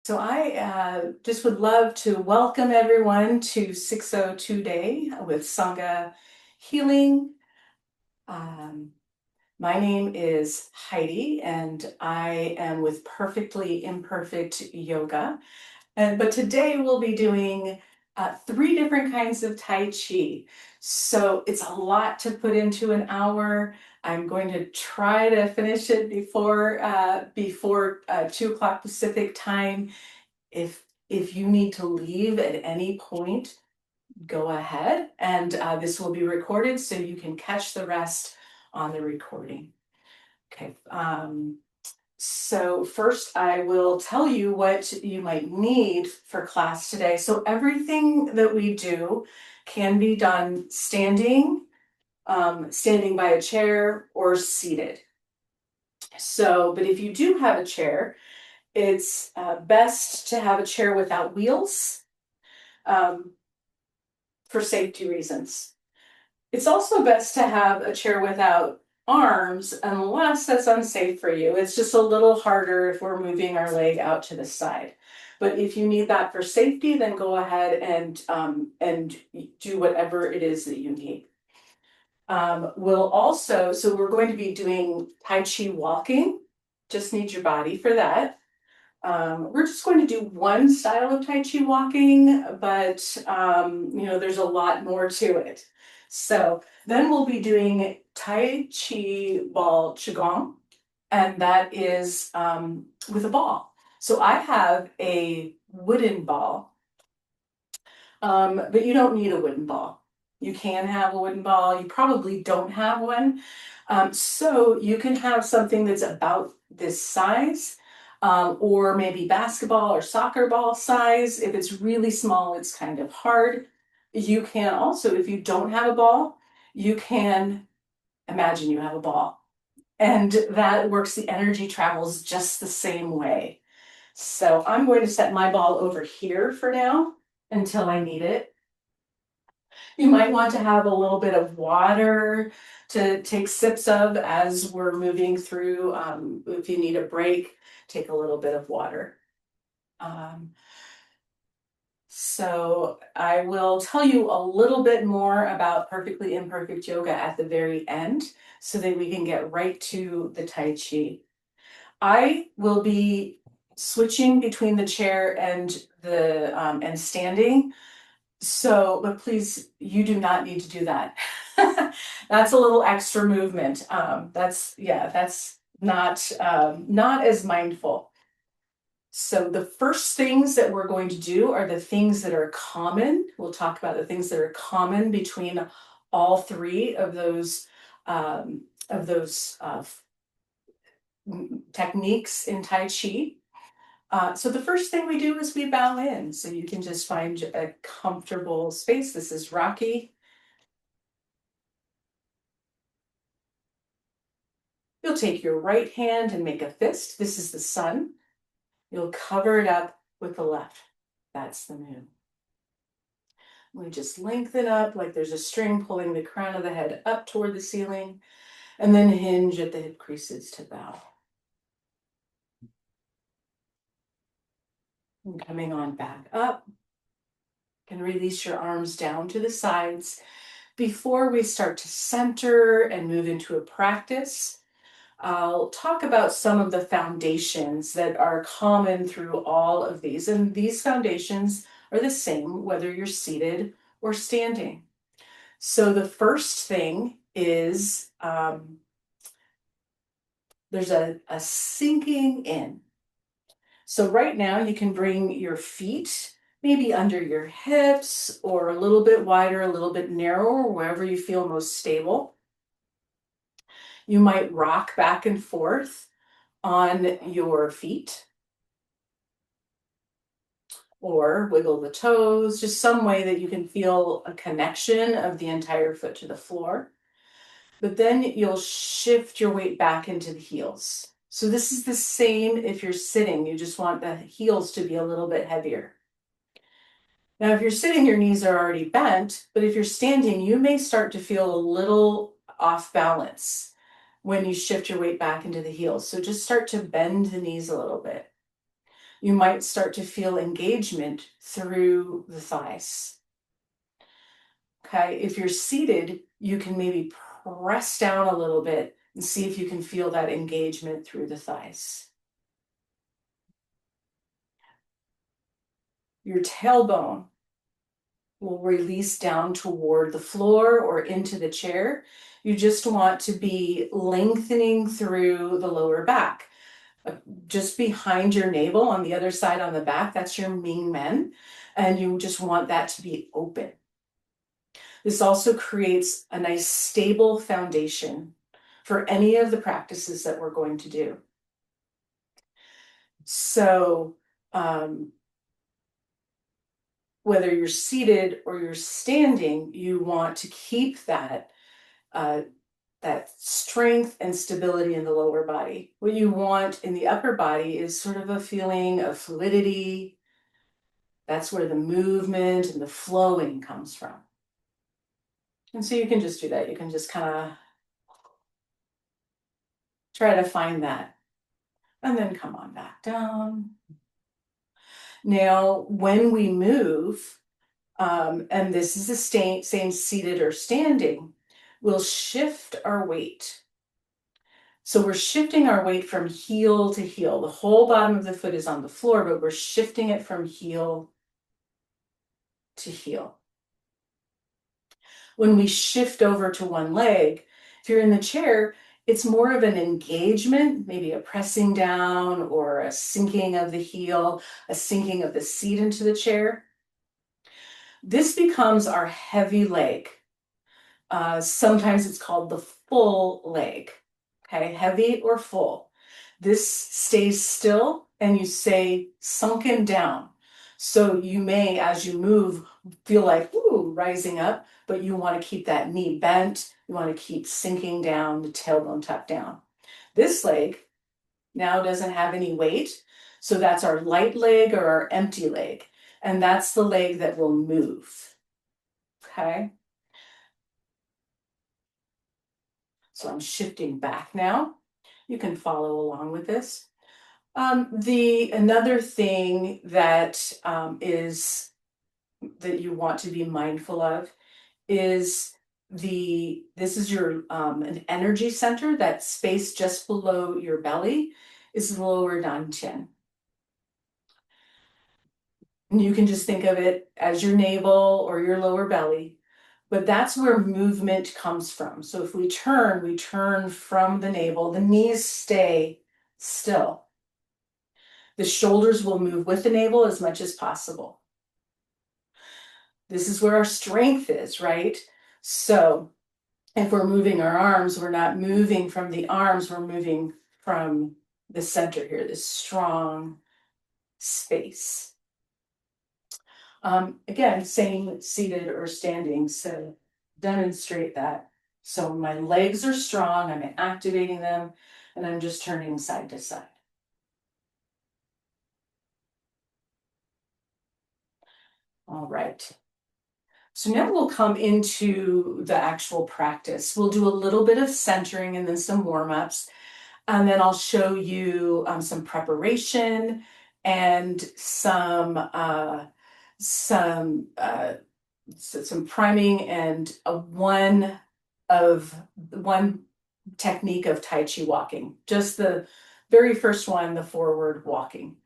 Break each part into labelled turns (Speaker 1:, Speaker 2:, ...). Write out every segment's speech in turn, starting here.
Speaker 1: So I just would love to welcome everyone to 602 Day with Sangha Healing. Um, my name is Heidi, and I am with Perfectly Imperfect Yoga. But today we'll be doing three different kinds of Tai Chi. So it's a lot to put into an hour. I'm going to try to finish it before 2 o'clock Pacific time. If you need to leave at any point, go ahead, and this will be recorded so you can catch the rest on the recording. Okay. So first I will tell you what you might need for class today. So everything that we do can be done standing, standing by a chair, or seated. So, but if you do have a chair, it's best to have a chair without wheels. Um, for safety reasons. It's also best to have a chair without arms unless that's unsafe for you. It's just a little harder if we're moving our leg out to the side. But if you need that for safety, then go ahead and do whatever it is that you need. So we're going to be doing Tai Chi Walking. Just need your body for that. We're just going to do one style of Tai Chi walking, but there's a lot more to it. So then we'll be doing Tai Chi Ball Qigong, and that is with a ball. So I have a wooden ball, but you don't need a wooden ball. You can have a wooden ball. You probably don't have one. So you can have something that's about this size, or maybe basketball or soccer ball size. If it's really small, it's kind of hard. You can also, if you don't have a ball, you can imagine you have a ball. And that works, the energy travels just the same way. So I'm going to set my ball over here for now until I need it. You might want to have a little bit of water to take sips of as we're moving through. If you need a break, take a little bit of water. Um, so I will tell you a little bit more about Perfectly Imperfect Yoga at the very end so that we can get right to the Tai Chi. I will be switching between the chair and the and standing. So, but please, you do not need to do that. That's a little extra movement. That's not as mindful. So the first things that we're going to do are the things that are common. We'll talk about the things that are common between all three um, of those techniques in Tai Chi. So the first thing we do is we bow in. So you can just find a comfortable space. This is rocky. You'll take your right hand and make a fist. This is the sun. You'll cover it up with the left. That's the moon. We just lengthen up like there's a string pulling the crown of the head up toward the ceiling, and then hinge at the hip creases to bow. And coming on back up, you can release your arms down to the sides. Before we start to center and move into a practice, I'll talk about some of the foundations that are common through all of these. And these foundations are the same whether you're seated or standing. So the first thing is there's a sinking in. So right now you can bring your feet maybe under your hips or a little bit wider, a little bit narrower, wherever you feel most stable. You might rock back and forth on your feet or wiggle the toes, just some way that you can feel a connection of the entire foot to the floor. But then you'll shift your weight back into the heels. So this is the same if you're sitting, you just want the heels to be a little bit heavier. Now, if you're sitting, your knees are already bent, but if you're standing, you may start to feel a little off balance when you shift your weight back into the heels. So just start to bend the knees a little bit. you might start to feel engagement through the thighs. Okay, if you're seated, you can maybe press down a little bit and see if you can feel that engagement through the thighs. Your tailbone will release down toward the floor or into the chair. You just want to be lengthening through the lower back. Just behind your navel on the other side on the back, that's your Ming Men, and you just want that to be open. This also creates a nice stable foundation for any of the practices that we're going to do. So whether you're seated or you're standing, you want to keep that that strength and stability in the lower body. What you want in the upper body is sort of a feeling of fluidity. That's where the movement and the flowing comes from. And so you can just do that. You can just kind of try to find that and then come on back down. Now, when we move, and this is the same seated or standing, we'll shift our weight. So we're shifting our weight from heel to heel. The whole bottom of the foot is on the floor, but we're shifting it from heel to heel. When we shift over to one leg, if you're in the chair, it's more of an engagement, maybe a pressing down or a sinking of the heel, a sinking of the seat into the chair. This becomes our heavy leg. Sometimes it's called the full leg. Okay, heavy or full. This stays still and you say sunken down. So you may, as you move, feel like, ooh, rising up, but you want to keep that knee bent. You want to keep sinking down, the tailbone tucked down. This leg now doesn't have any weight. So that's our light leg or our empty leg. And that's the leg that will move. Okay. So I'm shifting back now. You can follow along with this. Another thing that is that you want to be mindful of is this is your an energy center. That space just below your belly is the lower dantian. And you can just think of it as your navel or your lower belly, but that's where movement comes from. So if we turn from the navel, the knees stay still. The shoulders will move with the navel as much as possible. This is where our strength is, right? So if we're moving our arms, we're not moving from the arms, we're moving from the center here, this strong space. Again, same seated or standing, so demonstrate that. So my legs are strong, I'm activating them, and I'm just turning side to side. All right. So now we'll come into the actual practice. We'll do a little bit of centering and then some warm-ups. And then I'll show you some preparation and some priming and one technique of Tai Chi walking. Just the very first one, the forward walking.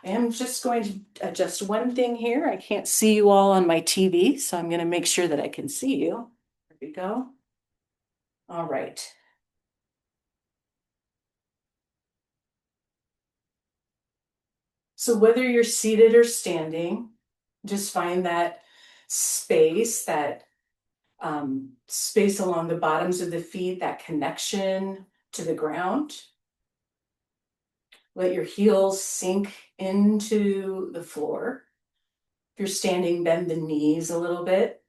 Speaker 1: I am just going to adjust one thing here. I can't see you all on my TV, so I'm going to make sure that I can see you. There we go. All right. So whether you're seated or standing, just find that space, space along the bottoms of the feet, that connection to the ground. Let your heels sink into the floor. If you're standing, bend the knees a little bit.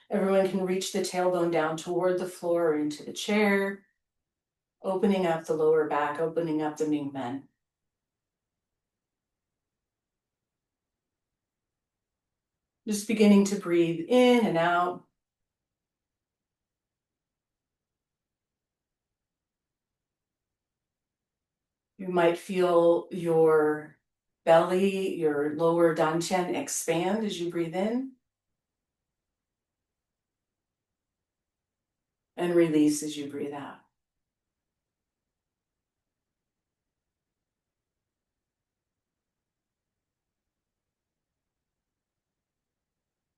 Speaker 1: Everyone can reach the tailbone down toward the floor or into the chair, opening up the lower back, opening up the Ming Men. Just beginning to breathe in and out. You might feel your belly, your lower dantian expand as you breathe in and release as you breathe out.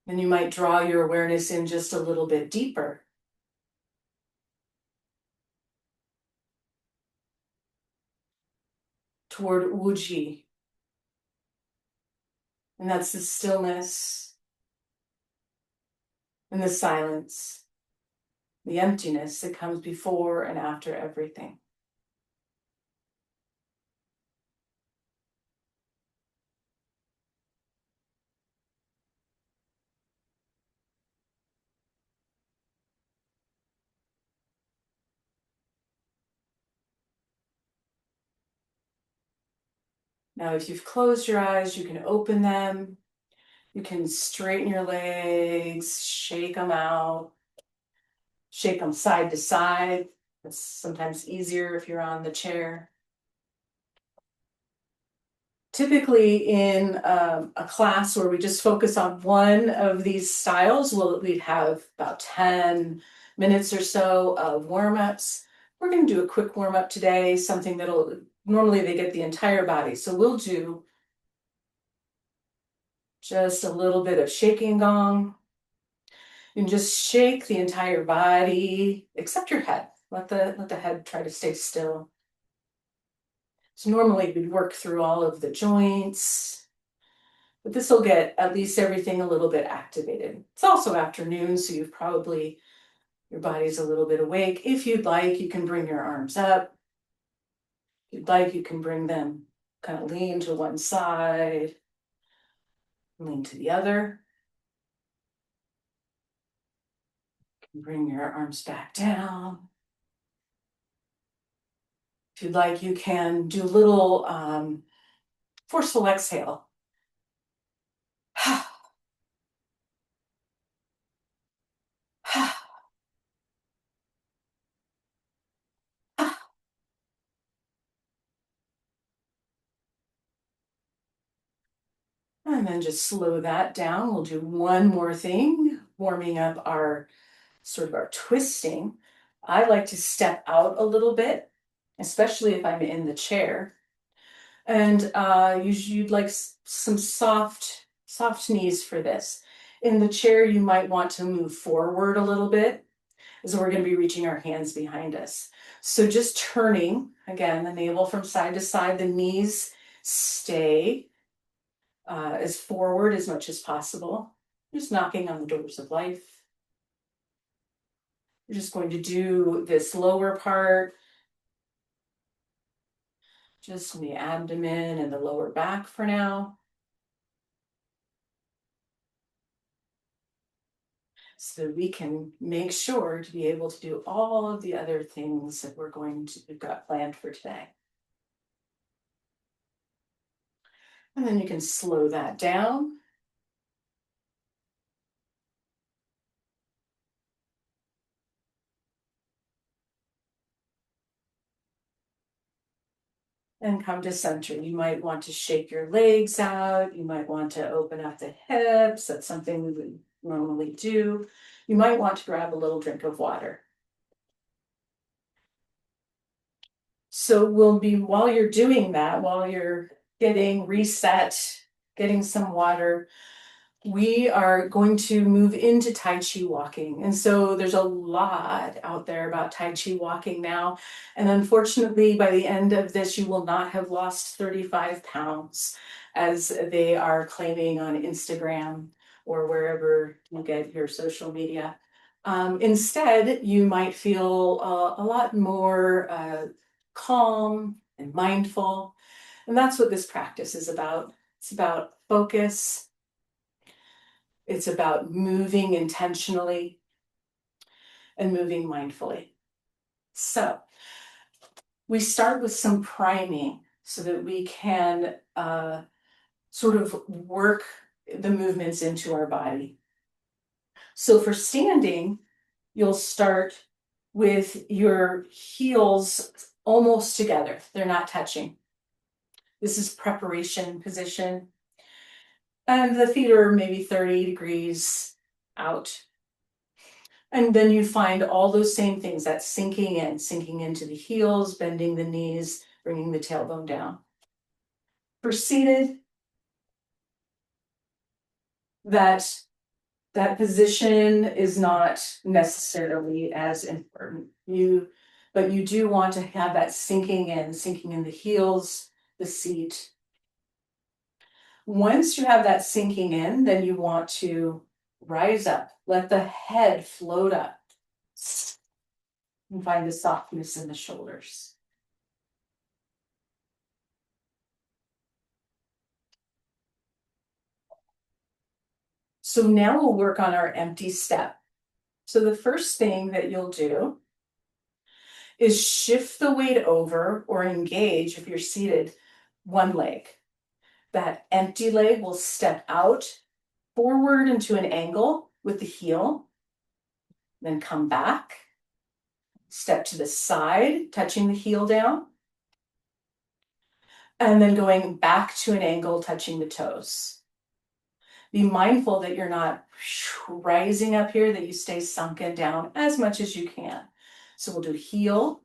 Speaker 1: And you might draw your awareness in just a little bit deeper toward Wuji. And that's the stillness and the silence, the emptiness that comes before and after everything. Now, if you've closed your eyes, you can open them. You can straighten your legs, shake them out, shake them side to side. It's sometimes easier if you're on the chair. Typically in a class where we just focus on one of these styles, we'd have about 10 minutes or so of warm-ups. We're going to do a quick warm-up today, something that'll, normally they get the entire body. So we'll do just a little bit of shaking gong. You can just shake the entire body, except your head. Let the head try to stay still. So normally we'd work through all of the joints, but this will get at least everything a little bit activated. It's also afternoon, so you've probably, your body's a little bit awake. If you'd like, you can bring your arms up. If you'd like, you can bring them kind of lean to one side, lean to the other. Bring your arms back down. If you'd like, you can do a little forceful exhale. And then just slow that down. We'll do one more thing, warming up our sort of our twisting. I like to step out a little bit, especially if I'm in the chair. And you'd like some soft knees for this. In the chair, you might want to move forward a little bit, as we're going to be reaching our hands behind us. So just turning, again, the navel from side to side, the knees stay as forward as much as possible. Just knocking on the doors of life. We're just going to do this lower part, just in the abdomen and the lower back for now. So we can make sure to be able to do all of the other things that we've got planned for today. And then you can slow that down. And come to center. You might want to shake your legs out. You might want to open up the hips. That's something we would normally do. You might want to grab a little drink of water. So while you're doing that, while you're getting reset, getting some water, we are going to move into Tai Chi Walking. And so there's a lot out there about Tai Chi Walking now. And unfortunately, by the end of this, you will not have lost 35 pounds, as they are claiming on Instagram or wherever you get your social media. Instead, you might feel a lot more calm and mindful. And that's what this practice is about. It's about focus. It's about moving intentionally and moving mindfully. So we start with some priming so that we can sort of work the movements into our body. So for standing, you'll start with your heels almost together. They're not touching. This is preparation position. And the feet are maybe 30 degrees out. And then you find all those same things, that sinking into the heels, bending the knees, bringing the tailbone down. For seated, that position is not necessarily as important. But you do want to have that sinking in the heels, the seat. Once you have that sinking in, then you want to rise up, let the head float up, and find the softness in the shoulders. So now we'll work on our empty step. So the first thing that you'll do is shift the weight over or engage, if you're seated, one leg. That empty leg will step out forward into an angle with the heel, then come back, step to the side, touching the heel down, and then going back to an angle, touching the toes. Be mindful that you're not rising up here, that you stay sunken down as much as you can. So we'll do heel,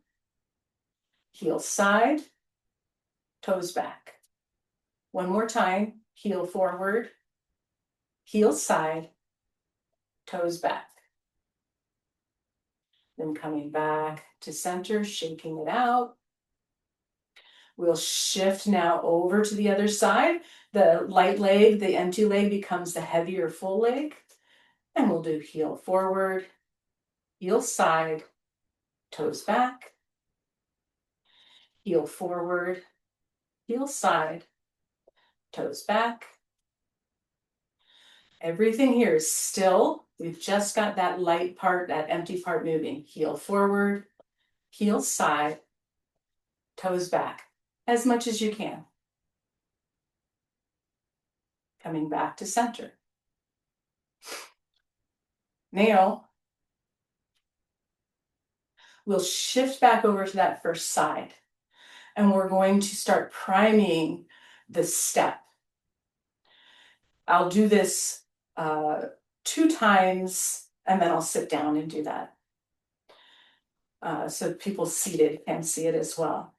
Speaker 1: heel side, toes back. One more time, heel forward, heel side, toes back. Then coming back to center, shaking it out. We'll shift now over to the other side. The light leg, the empty leg becomes the heavier full leg. And we'll do heel forward, heel side, toes back, heel forward, heel side, toes back. Everything here is still. We've just got that light part, that empty part moving. Heel forward, heel side, toes back, as much as you can. Coming back to center. Now, we'll shift back over to that first side, and we're going to start priming the step. I'll do this 2 times, and then I'll sit down and do that. So people seated can see it as well.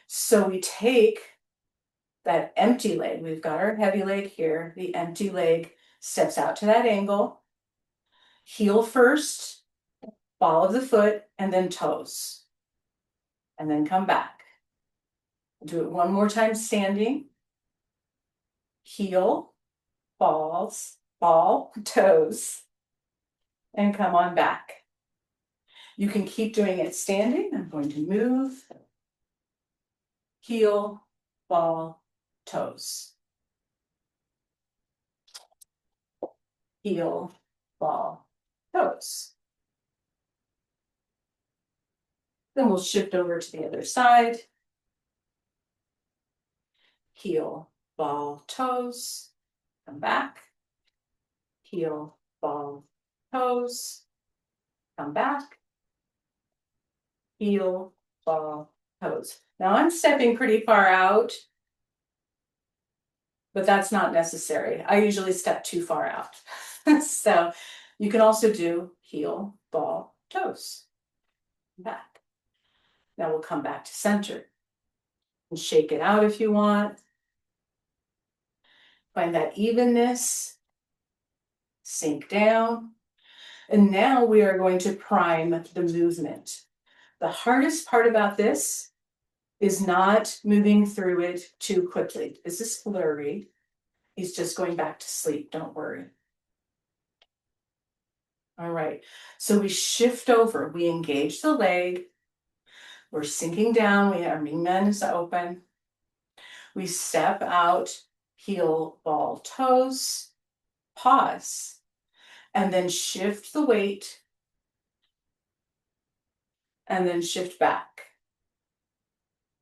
Speaker 1: So we take that empty leg. We've got our heavy leg here. The empty leg steps out to that angle. Heel first, ball of the foot, and then toes. And then come back. Do it one more time standing. Heel, balls, ball, toes, and come on back. You can keep doing it standing. I'm going to move. Heel, ball, toes. Heel, ball, toes. Then we'll shift over to the other side. Heel, ball, toes. Come back. Heel, ball, toes. Come back. Heel, ball, toes. Now I'm stepping pretty far out, but that's not necessary. I usually step too far out. So you can also do heel, ball, toes. Back. Now we'll come back to center and shake it out if you want. Find that evenness. Sink down. And now we are going to prime the movement. The hardest part about this is not moving through it too quickly. This is blurry. He's just going back to sleep, don't worry. All right, so we shift over, we engage the leg, we're sinking down, our wingman is open. We step out, heel, ball, toes, pause, and then shift the weight, and then shift back.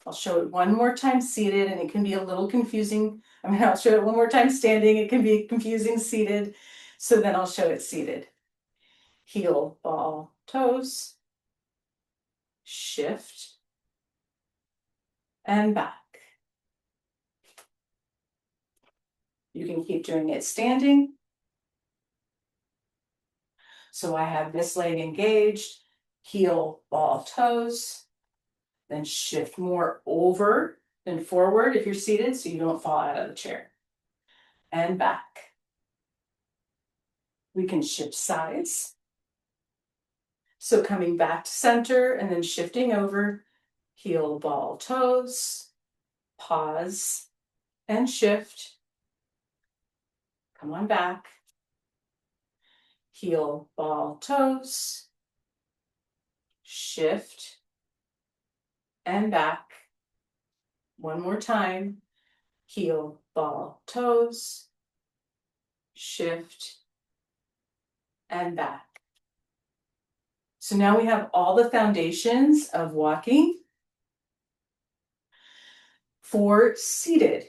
Speaker 1: I'll show it one more time seated, and it can be a little confusing. I'll show it one more time standing, it can be confusing seated, so then I'll show it seated. Heel, ball, toes, shift, and back. You can keep doing it standing. So I have this leg engaged, heel, ball, toes, then shift more over than forward if you're seated so you don't fall out of the chair. And back. We can shift sides. So coming back to center and then shifting over, heel, ball, toes, pause, and shift. Come on back. Heel, ball, toes, shift, and back. One more time. Heel, ball, toes, shift, and back. So now we have all the foundations of walking. For seated,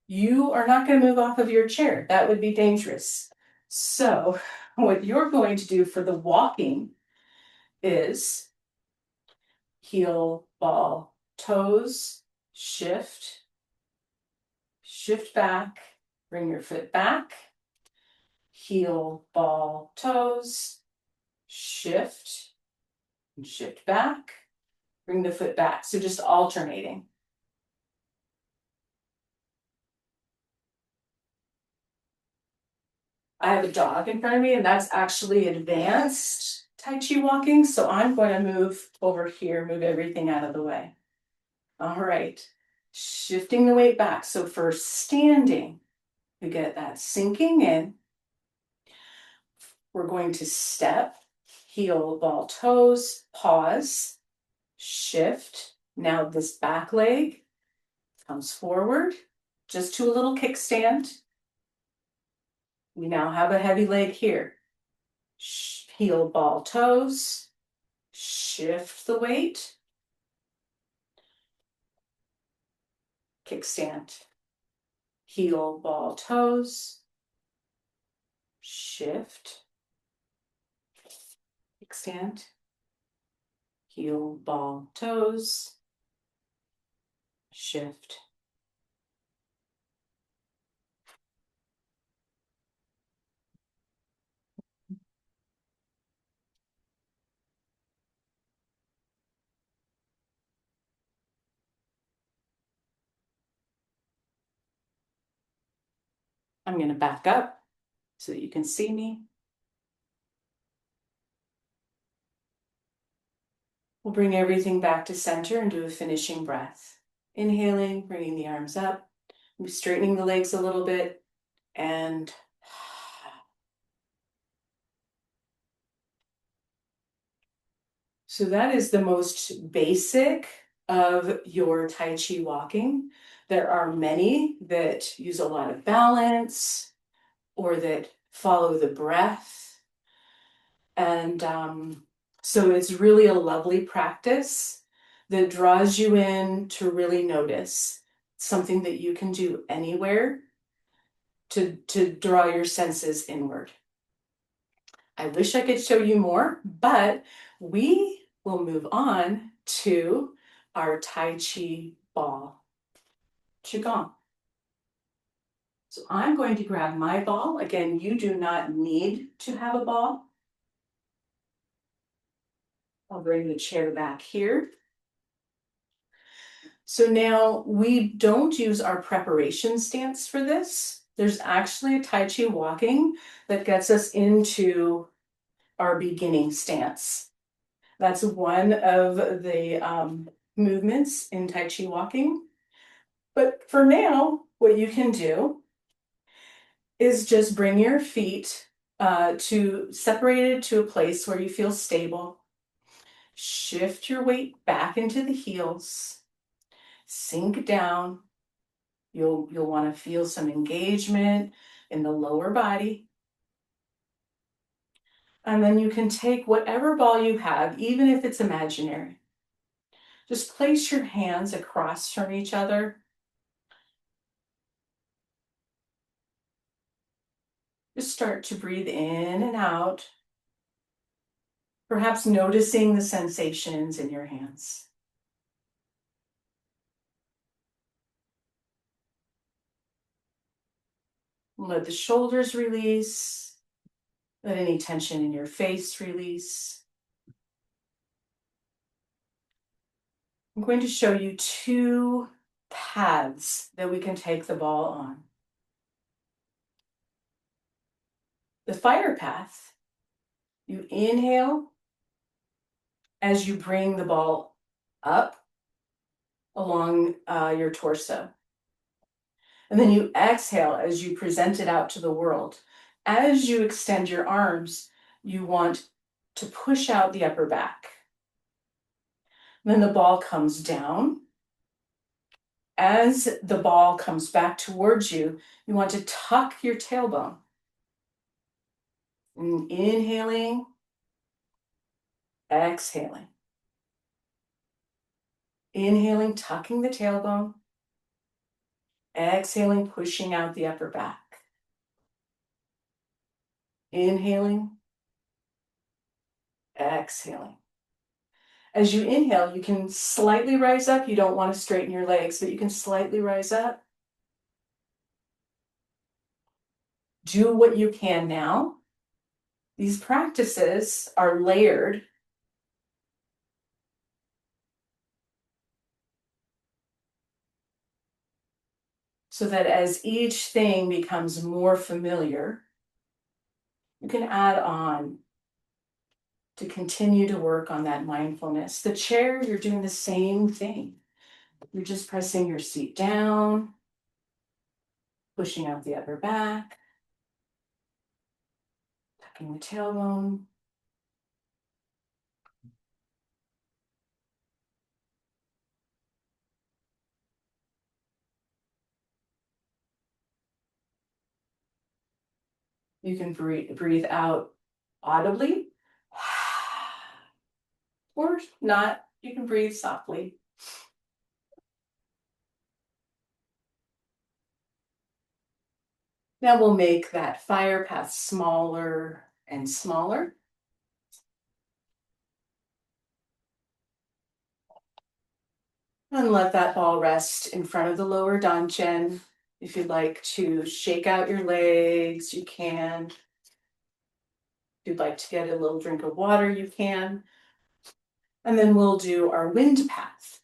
Speaker 1: you are not going to move off of your chair. That would be dangerous. So what you're going to do for the walking is heel, ball, toes, shift, shift back, bring your foot back, heel, ball, toes, shift, and shift back, bring the foot back. So just alternating. I have a dog in front of me, and that's actually advanced Tai Chi walking. So I'm going to move over here, move everything out of the way. All right, shifting the weight back. So for standing, you get that sinking in. We're going to step, heel, ball, toes, pause, shift. Now this back leg comes forward, just to a little kickstand. We now have a heavy leg here. Heel, ball, toes, shift the weight, kickstand. Heel, ball, toes, shift, kickstand. Heel, ball, toes, shift. I'm going to back up so that you can see me. We'll bring everything back to center and do a finishing breath. Inhaling, bringing the arms up, straightening the legs a little bit, and so that is the most basic of your Tai Chi walking. There are many that use a lot of balance or that follow the breath. And so it's really a lovely practice that draws you in to really notice something that you can do anywhere to draw your senses inward. I wish I could show you more, but we will move on to our Tai Chi Ball Qigong. So I'm going to grab my ball. Again, you do not need to have a ball. I'll bring the chair back here. So now we don't use our preparation stance for this. There's actually a Tai Chi walking that gets us into our beginning stance. That's one of the movements in Tai Chi walking. But for now, what you can do is just bring your feet separated to a place where you feel stable. Shift your weight back into the heels. Sink down. You'll want to feel some engagement in the lower body. And then you can take whatever ball you have, even if it's imaginary. Just place your hands across from each other. Just start to breathe in and out, perhaps noticing the sensations in your hands. Let the shoulders release. Let any tension in your face release. I'm going to show you two paths that we can take the ball on. The fire path, you inhale as you bring the ball up along your torso. And then you exhale as you present it out to the world. As you extend your arms, you want to push out the upper back. Then the ball comes down. As the ball comes back towards you, you want to tuck your tailbone. And inhaling, exhaling. Inhaling, tucking the tailbone. Exhaling, pushing out the upper back. Inhaling, exhaling. As you inhale, you can slightly rise up. You don't want to straighten your legs, but you can slightly rise up. Do what you can now. These practices are layered. So that as each thing becomes more familiar, you can add on to continue to work on that mindfulness. The chair, you're doing the same thing. You're just pressing your seat down, pushing out the upper back, tucking the tailbone. You can breathe out audibly or not. You can breathe softly. Now we'll make that fire path smaller and smaller. And let that ball rest in front of the lower dantian. If you'd like to shake out your legs, you can. If you'd like to get a little drink of water, you can. And then we'll do our wind path.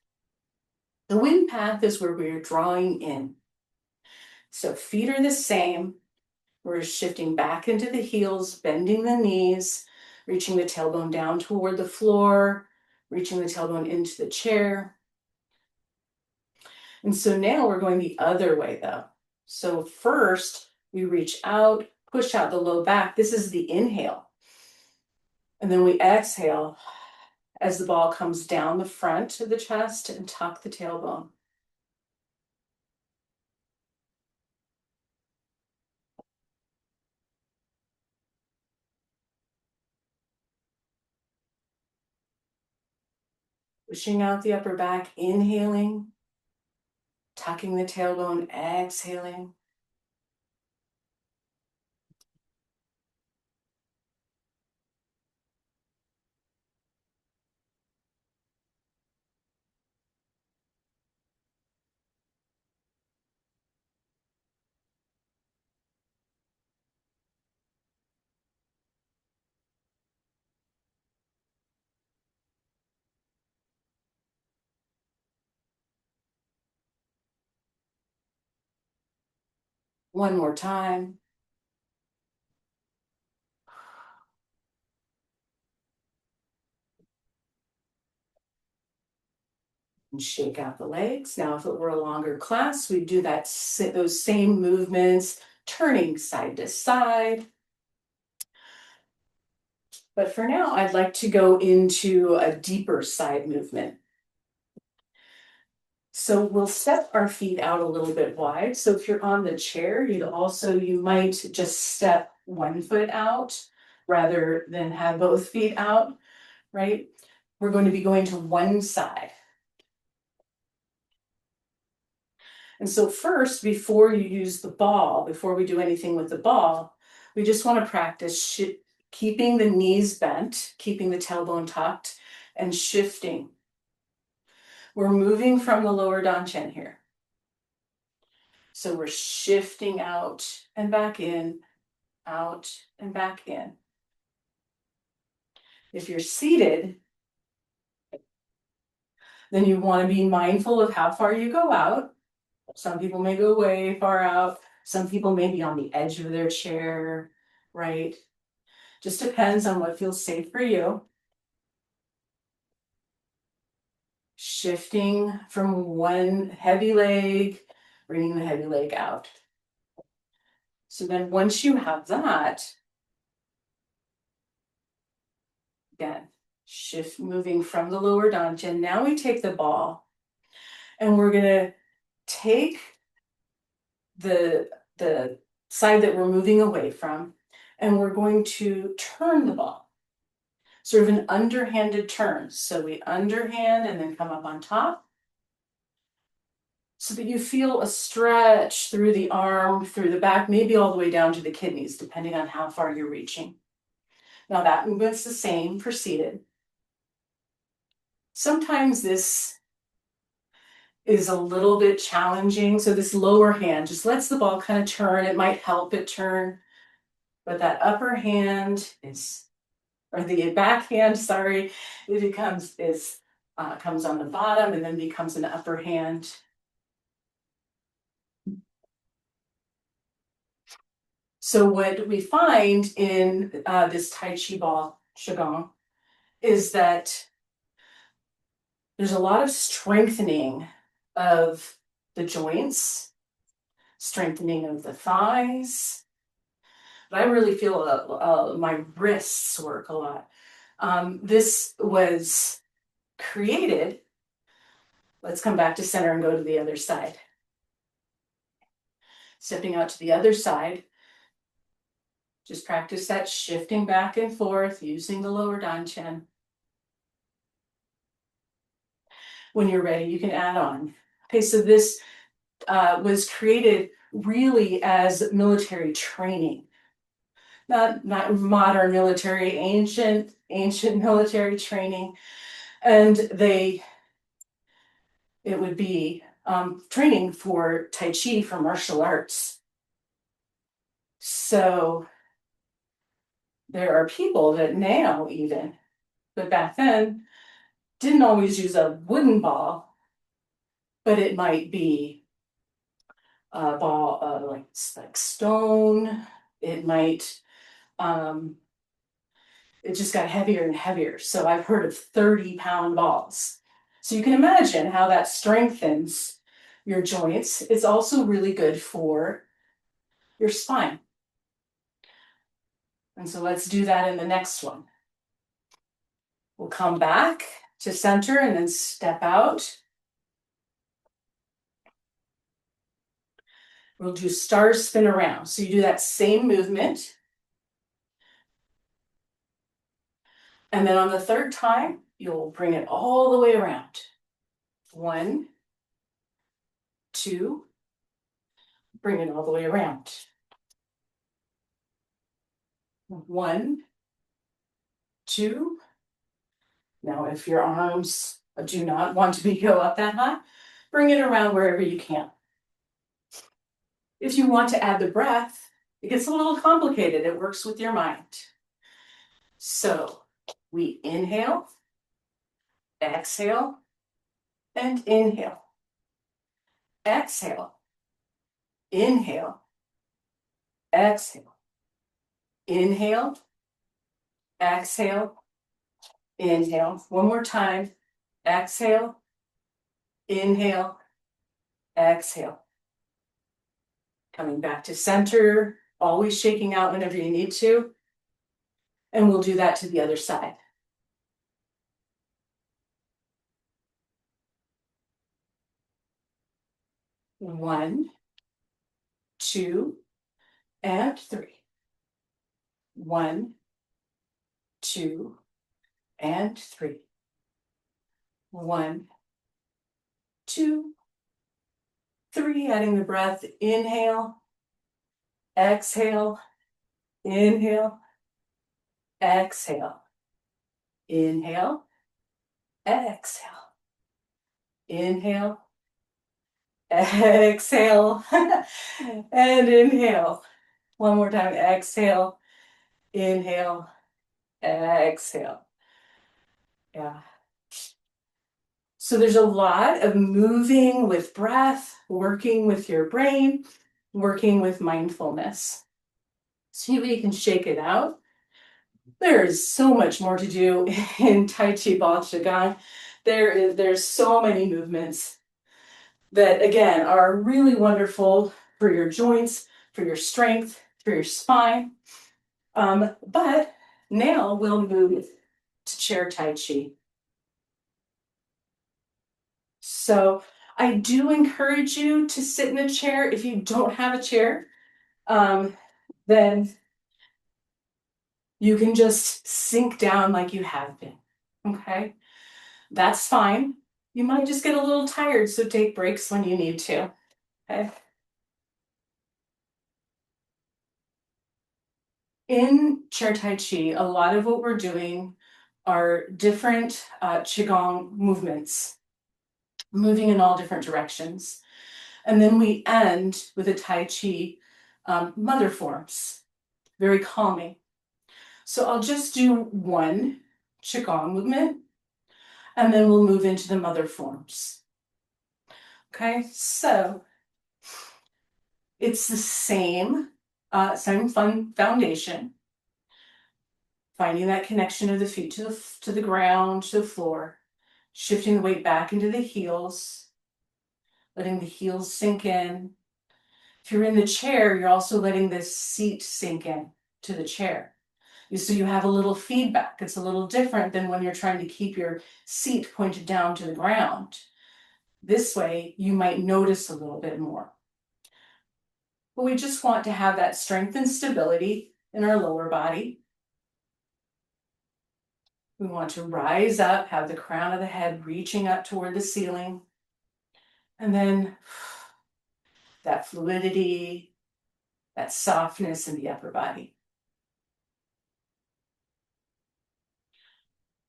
Speaker 1: The wind path is where we're drawing in. So feet are the same. We're shifting back into the heels, bending the knees, reaching the tailbone down toward the floor, reaching the tailbone into the chair. And so now we're going the other way though. So first we reach out, push out the low back. This is the inhale. And then we exhale as the ball comes down the front of the chest and tuck the tailbone. Pushing out the upper back, inhaling, tucking the tailbone, exhaling. One more time. And shake out the legs. Now, if it were a longer class, we'd do those same movements, turning side to side. But for now, I'd like to go into a deeper side movement. So we'll step our feet out a little bit wide. So if you're on the chair, you might just step one foot out rather than have both feet out, right? We're going to be going to one side. And so first, before you use the ball, before we do anything with the ball, we just want to practice keeping the knees bent, keeping the tailbone tucked, and shifting. We're moving from the lower dantian here. So we're shifting out and back in, out and back in. If you're seated, then you want to be mindful of how far you go out. Some people may go way far out. Some people may be on the edge of their chair, right? Just depends on what feels safe for you. Shifting from one heavy leg, bringing the heavy leg out. So then once you have that, again, shift moving from the lower dantian. Now we take the ball and we're gonna take the side that we're moving away from, and we're going to turn the ball. Sort of an underhanded turn. So we underhand and then come up on top, so that you feel a stretch through the arm, through the back, maybe all the way down to the kidneys, depending on how far you're reaching. Now that movement's the same for seated. Sometimes this is a little bit challenging. So this lower hand just lets the ball kind of turn. It might help it turn, but that upper hand is, or the backhand, sorry, it comes on the bottom and then becomes an upper hand. So what we find in this Tai Chi Ball Qigong is that there's a lot of strengthening of the joints, strengthening of the thighs. But I really feel my wrists work a lot. This was created, let's come back to center and go to the other side. Stepping out to the other side, just practice that shifting back and forth using the lower dantian. When you're ready, you can add on. Okay, so this was created really as military training. Not modern military, ancient military training. And it would be training for Tai Chi, for martial arts. So there are people that now even, but back then, didn't always use a wooden ball, but it might be a ball like stone. It might, it just got heavier and heavier. So I've heard of 30-pound balls. So you can imagine how that strengthens your joints. It's also really good for your spine. And so let's do that in the next one. We'll come back to center and then step out. We'll do star spin around. So you do that same movement. And then on the third time, you'll bring it all the way around. 1, 2, bring it all the way around. 1, 2. Now, if your arms do not want to go up that high, bring it around wherever you can. If you want to add the breath, it gets a little complicated. It works with your mind. So we inhale, exhale, and inhale. Exhale, inhale, exhale. Inhale, exhale, inhale. One more time. Exhale, inhale, exhale. Coming back to center, always shaking out whenever you need to. And we'll do that to the other side. One, 2, and 3. 1, 2, and 3. 1, 2, 3. Adding the breath. Inhale, exhale, inhale, exhale, inhale, exhale, inhale, exhale, and inhale. One more time, exhale, inhale, exhale. Yeah. So there's a lot of moving with breath, working with your brain, working with mindfulness. See if you can shake it out. There is so much more to do in Tai Chi Ball Qigong. There's so many movements that again are really wonderful for your joints, for your strength, for your spine. But now we'll move to chair Tai Chi. So I do encourage you to sit in a chair. If you don't have a chair, then you can just sink down like you have been. Okay, that's fine. You might just get a little tired, so take breaks when you need to. Okay. In chair Tai Chi, a lot of what we're doing are different Qigong movements, moving in all different directions. And then we end with a Tai Chi mother forms, very calming. So I'll just do one Qigong movement, and then we'll move into the mother forms. Okay, so it's the same fun foundation, finding that connection of the feet to the ground, to the floor, shifting the weight back into the heels, letting the heels sink in. If you're in the chair, you're also letting the seat sink in to the chair. So you have a little feedback. It's a little different than when you're trying to keep your seat pointed down to the ground. This way, you might notice a little bit more. But we just want to have that strength and stability in our lower body. We want to rise up, have the crown of the head reaching up toward the ceiling. And then that fluidity, that softness in the upper body.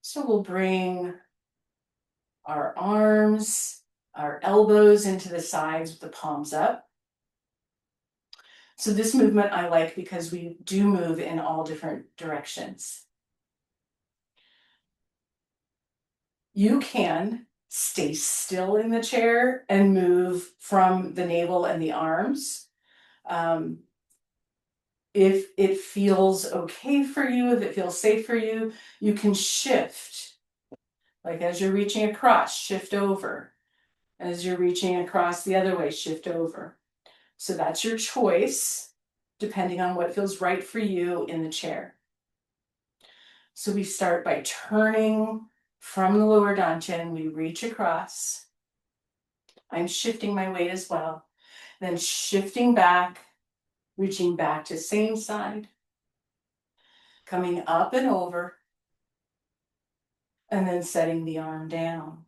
Speaker 1: So we'll bring our arms, our elbows into the sides with the palms up. So this movement I like because we do move in all different directions. You can stay still in the chair and move from the navel and the arms. If it feels okay for you, if it feels safe for you, you can shift. Like as you're reaching across, shift over. As you're reaching across the other way, shift over. So that's your choice, depending on what feels right for you in the chair. So we start by turning from the lower dantian, we reach across. I'm shifting my weight as well. Then shifting back, reaching back to same side, coming up and over, and then setting the arm down.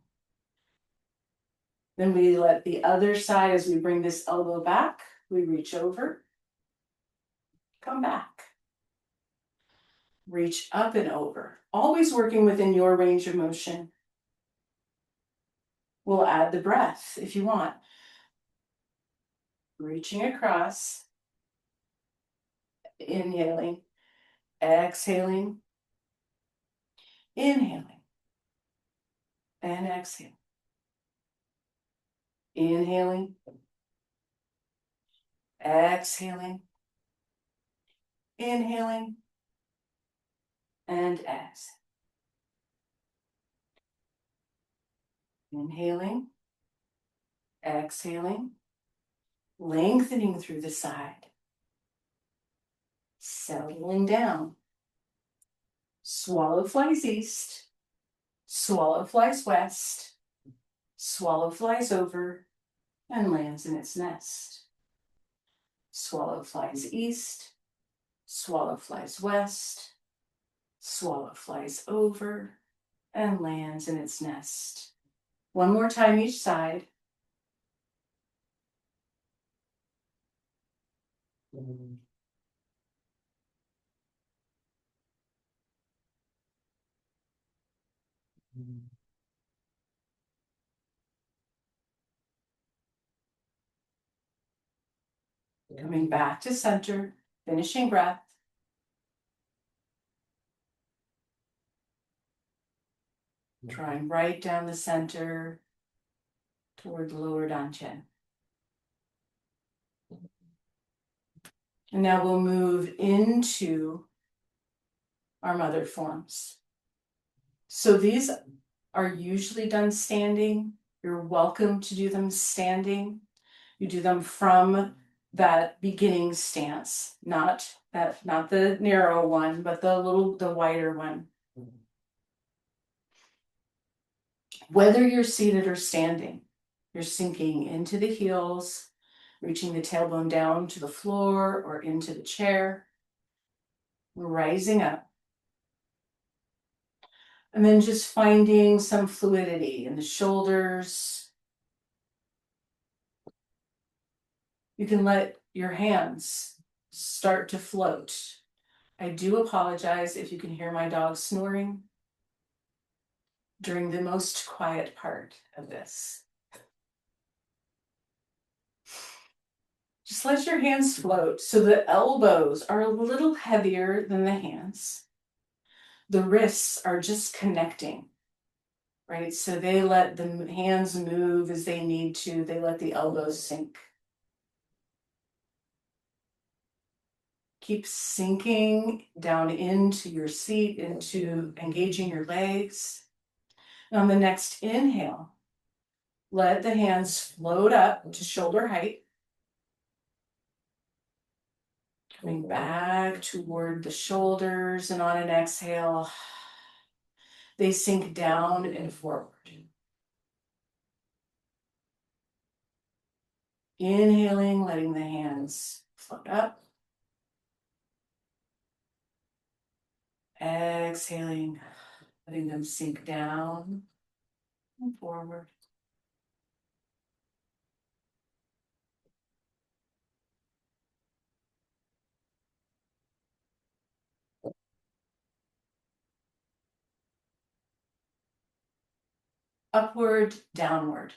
Speaker 1: Then we let the other side, as we bring this elbow back, we reach over, come back. Reach up and over, always working within your range of motion. We'll add the breath if you want. Reaching across, inhaling, exhaling, inhaling, and exhaling. Inhaling, exhaling, inhaling, and exhaling. Inhaling, exhaling, lengthening through the side, settling down. Swallow flies east, swallow flies west, swallow flies over, and lands in its nest. Swallow flies east, swallow flies west, swallow flies over, and lands in its nest. One more time each side. Coming back to center, finishing breath. Drawing right down the center toward the lower dantian. And now we'll move into our mother forms. So these are usually done standing. You're welcome to do them standing. You do them from that beginning stance, not the narrow one, but the wider one. Whether you're seated or standing, you're sinking into the heels, reaching the tailbone down to the floor or into the chair, rising up. And then just finding some fluidity in the shoulders. You can let your hands start to float. I do apologize if you can hear my dog snoring during the most quiet part of this. Just let your hands float so the elbows are a little heavier than the hands. The wrists are just connecting, right? So they let the hands move as they need to. They let the elbows sink. Keep sinking down into your seat, into engaging your legs. And on the next inhale, let the hands float up to shoulder height. Coming back toward the shoulders, and on an exhale, they sink down and forward. Inhaling, letting the hands float up. Exhaling, letting them sink down and forward. Upward, downward.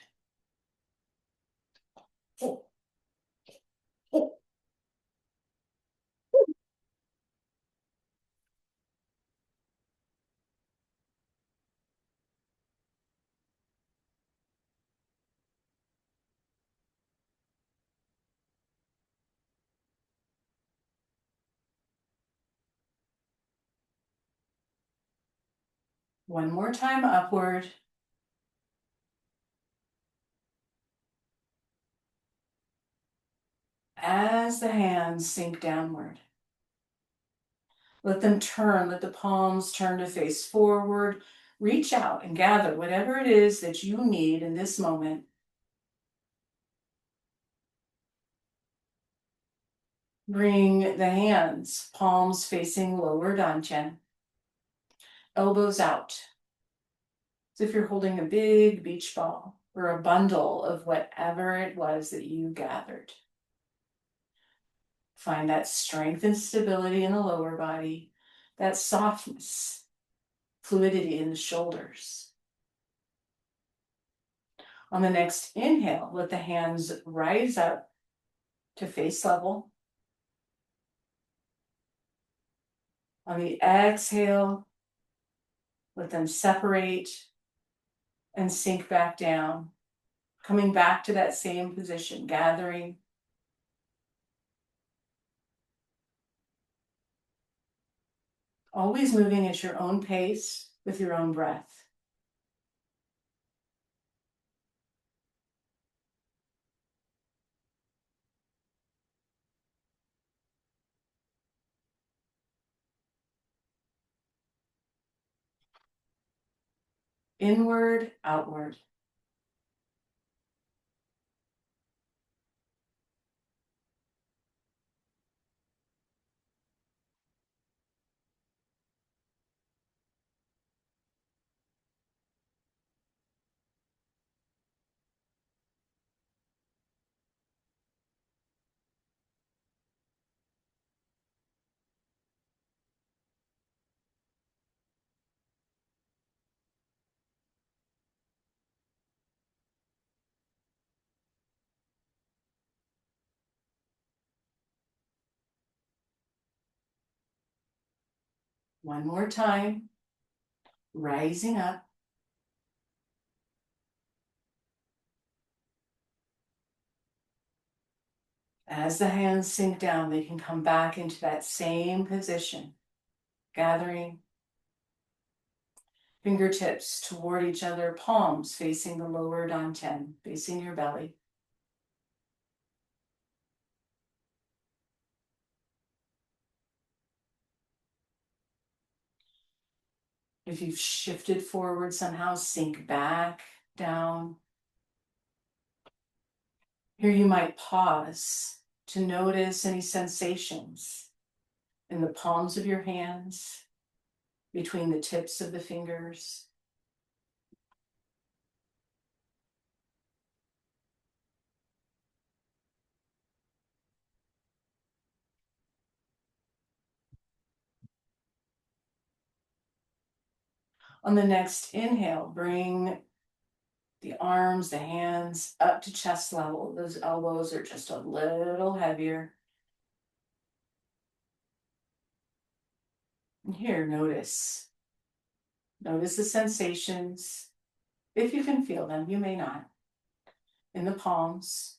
Speaker 1: One more time, upward. As the hands sink downward, let them turn, let the palms turn to face forward. Reach out and gather whatever it is that you need in this moment. Bring the hands, palms facing lower dantian, elbows out, as if you're holding a big beach ball or a bundle of whatever it was that you gathered. Find that strength and stability in the lower body, that softness, fluidity in the shoulders. On the next inhale, let the hands rise up to face level. On the exhale, let them separate and sink back down, coming back to that same position, gathering. Always moving at your own pace with your own breath. Inward, outward. One more time, rising up. As the hands sink down, they can come back into that same position, gathering fingertips toward each other, palms facing the lower dantian, facing your belly. If you've shifted forward somehow, sink back down. Here you might pause to notice any sensations in the palms of your hands, between the tips of the fingers. On the next inhale, bring the arms, the hands up to chest level. Those elbows are just a little heavier. And here, notice the sensations. If you can feel them, you may not, in the palms.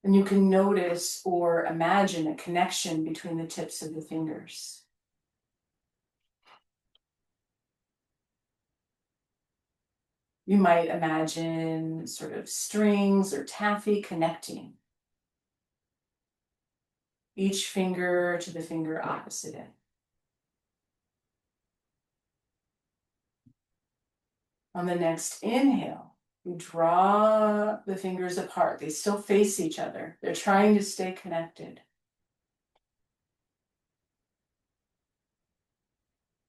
Speaker 1: And you can notice or imagine a connection between the tips of the fingers. You might imagine sort of strings or taffy connecting each finger to the finger opposite it. On the next inhale, you draw the fingers apart. They still face each other. They're trying to stay connected.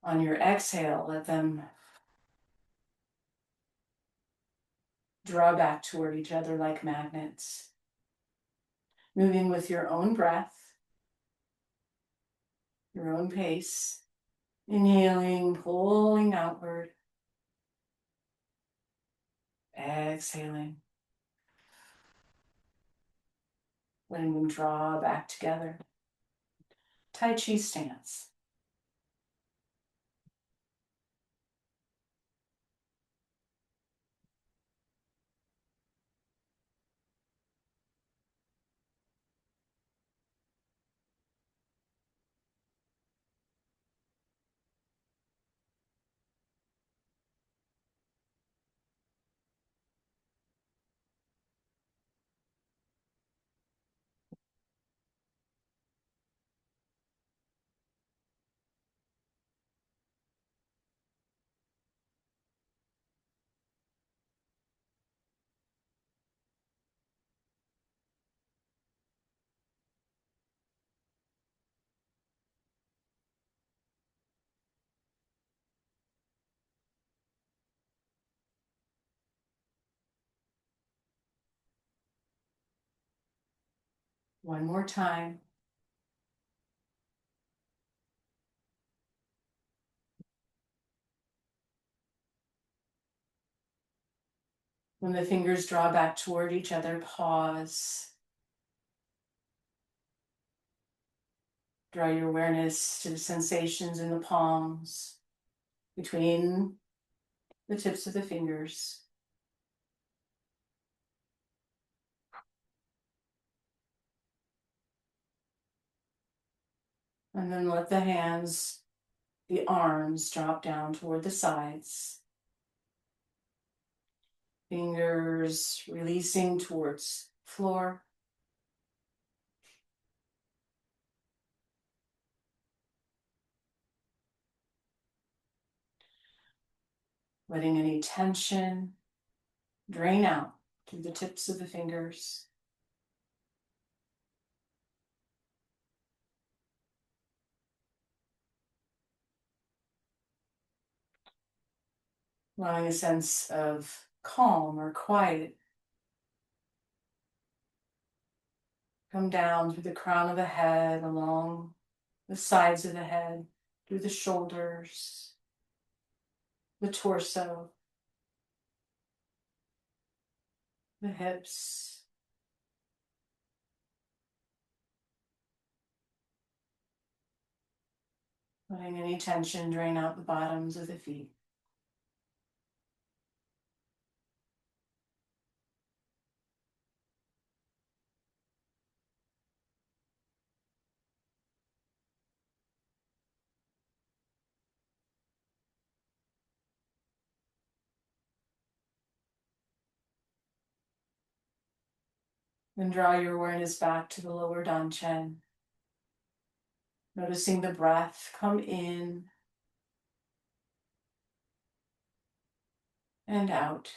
Speaker 1: On your exhale, let them draw back toward each other like magnets. Moving with your own breath, your own pace. Inhaling, pulling outward. Exhaling. Letting them draw back together. Tai Chi stance. One more time. When the fingers draw back toward each other, pause. Draw your awareness to the sensations in the palms, between the tips of the fingers. And then let the hands, the arms drop down toward the sides. Fingers releasing towards floor. Letting any tension drain out through the tips of the fingers. Allowing a sense of calm or quiet come down through the crown of the head, along the sides of the head, through the shoulders, the torso, the hips. Letting any tension drain out the bottoms of the feet. Then draw your awareness back to the lower danchen. Noticing the breath come in and out.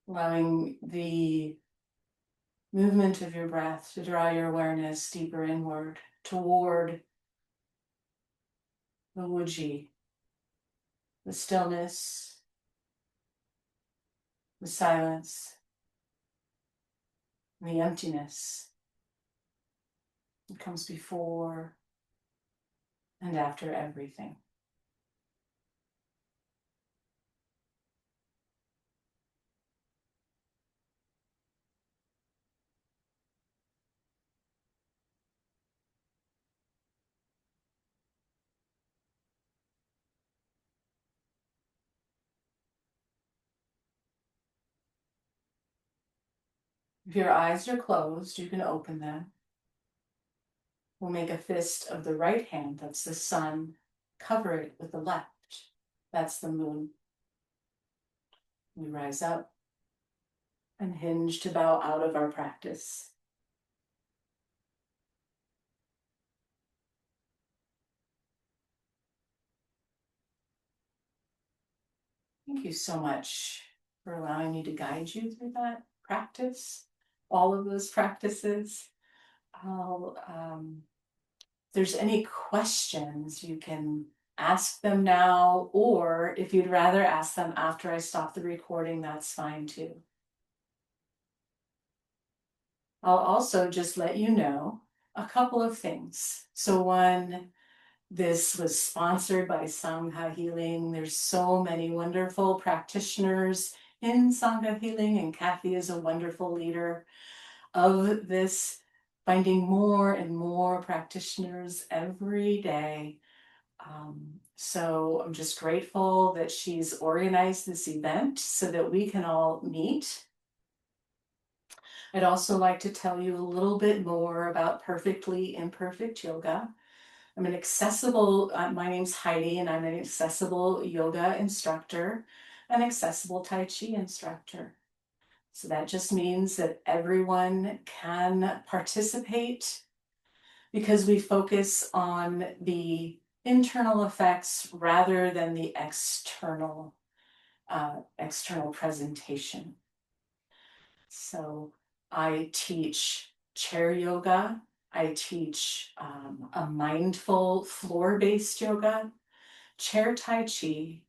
Speaker 1: Allowing the movement of your breath to draw your awareness deeper inward toward the wuji, the stillness, the silence, and the emptiness that comes before and after everything. If your eyes are closed, you can open them. We'll make a fist of the right hand, that's the sun, cover it with the left, that's the moon. We rise up and hinge to bow out of our practice. Thank you so much for allowing me to guide you through that practice, all of those practices. If there's any questions, you can ask them now, or if you'd rather ask them after I stop the recording, that's fine too. I'll also just let you know a couple of things. So one, this was sponsored by Sangha Healing. There's so many wonderful practitioners in Sangha Healing, and Kathy is a wonderful leader of this, finding more and more practitioners every day. So I'm just grateful that she's organized this event so that we can all meet. I'd also like to tell you a little bit more about Perfectly Imperfect Yoga. I'm an accessible, my name's Heidi, and I'm an accessible yoga instructor, an accessible Tai Chi instructor. So that just means that everyone can participate because we focus on the internal effects rather than the external presentation. So I teach chair yoga. I teach a mindful floor-based yoga, chair Tai Chi,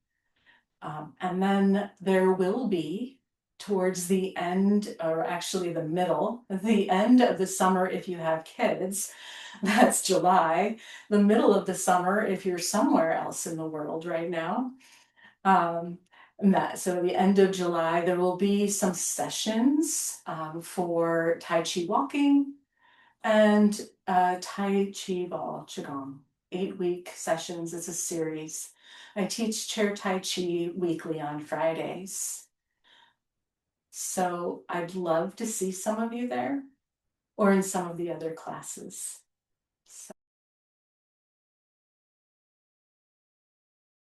Speaker 1: and then there will be, towards the end, or actually the middle, the end of the summer if you have kids, that's July, the middle of the summer if you're somewhere else in the world right now. So the end of July, there will be some sessions for Tai Chi Walking and Tai Chi Ball Qigong. 8-week sessions. It's a series. I teach chair Tai Chi weekly on Fridays. So I'd love to see some of you there or in some of the other classes.